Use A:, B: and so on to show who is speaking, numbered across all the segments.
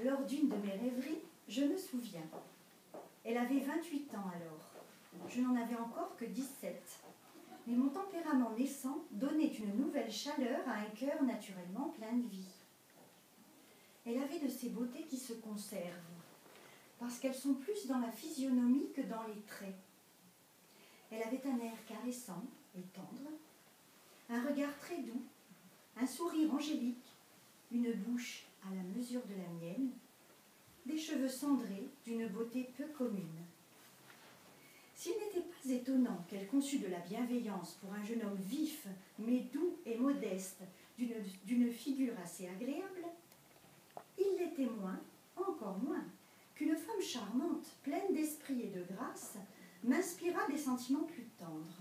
A: Lors d'une de mes rêveries, je me souviens. Elle avait 28 ans alors. Je n'en avais encore que 17. Mais mon tempérament naissant donnait une nouvelle chaleur à un cœur naturellement plein de vie. Elle avait de ces beautés qui se conservent, parce qu'elles sont plus dans la physionomie que dans les traits. Elle avait un air caressant et tendre, un regard très doux, un sourire angélique, une bouche à la mesure de la mienne, des cheveux cendrés d'une beauté peu commune. S'il n'était pas étonnant qu'elle conçût de la bienveillance pour un jeune homme vif, mais doux et modeste, d'une figure assez agréable, il l'était moins, encore moins, qu'une femme charmante, pleine d'esprit et de grâce, m'inspira des sentiments plus tendres.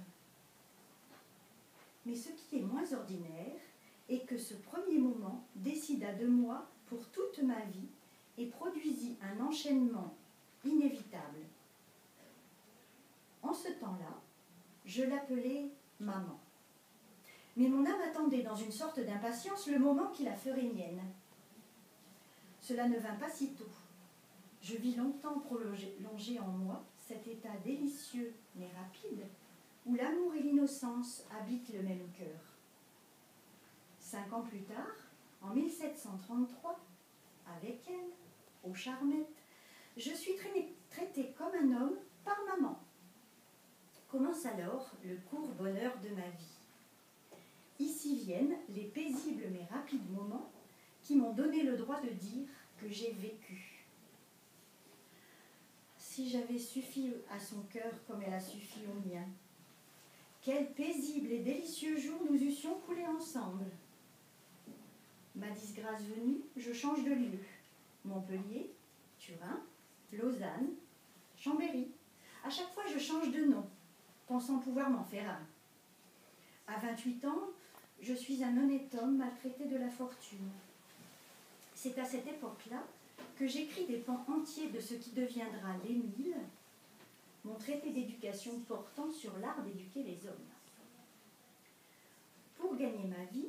A: Mais ce qui est moins ordinaire est que ce premier moment décida de moi pour toute ma vie et produisit un enchaînement inévitable. En ce temps-là, je l'appelais maman. Mais mon âme attendait dans une sorte d'impatience le moment qui la ferait mienne. Cela ne vint pas si tôt. Je vis longtemps prolonger en moi cet état délicieux mais rapide où l'amour et l'innocence habitent le même cœur. 5 ans plus tard, en 1733, avec elle, aux Charmettes, je suis traitée comme un homme par maman. Commence alors le court bonheur de ma vie. Ici viennent les paisibles mais rapides moments qui m'ont donné le droit de dire que j'ai vécu. Si j'avais suffi à son cœur comme elle a suffi au mien, quels paisibles et délicieux jours nous eussions coulés ensemble. Ma disgrâce venue, je change de lieu. Montpellier, Turin, Lausanne, Chambéry. À chaque fois, je change de nom, pensant pouvoir m'en faire un. À 28 ans, je suis un honnête homme maltraité de la fortune. C'est à cette époque-là que j'écris des pans entiers de ce qui deviendra l'Émile, mon traité d'éducation portant sur l'art d'éduquer les hommes. Pour gagner ma vie,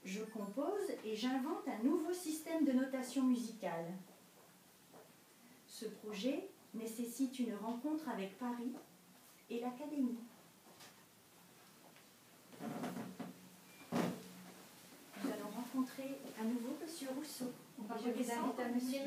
A: je compose et j'invente un nouveau système de notation musicale. Ce projet nécessite une rencontre avec Paris et l'Académie. Nous allons rencontrer à nouveau M. Rousseau.
B: Je vous invite à monsieur.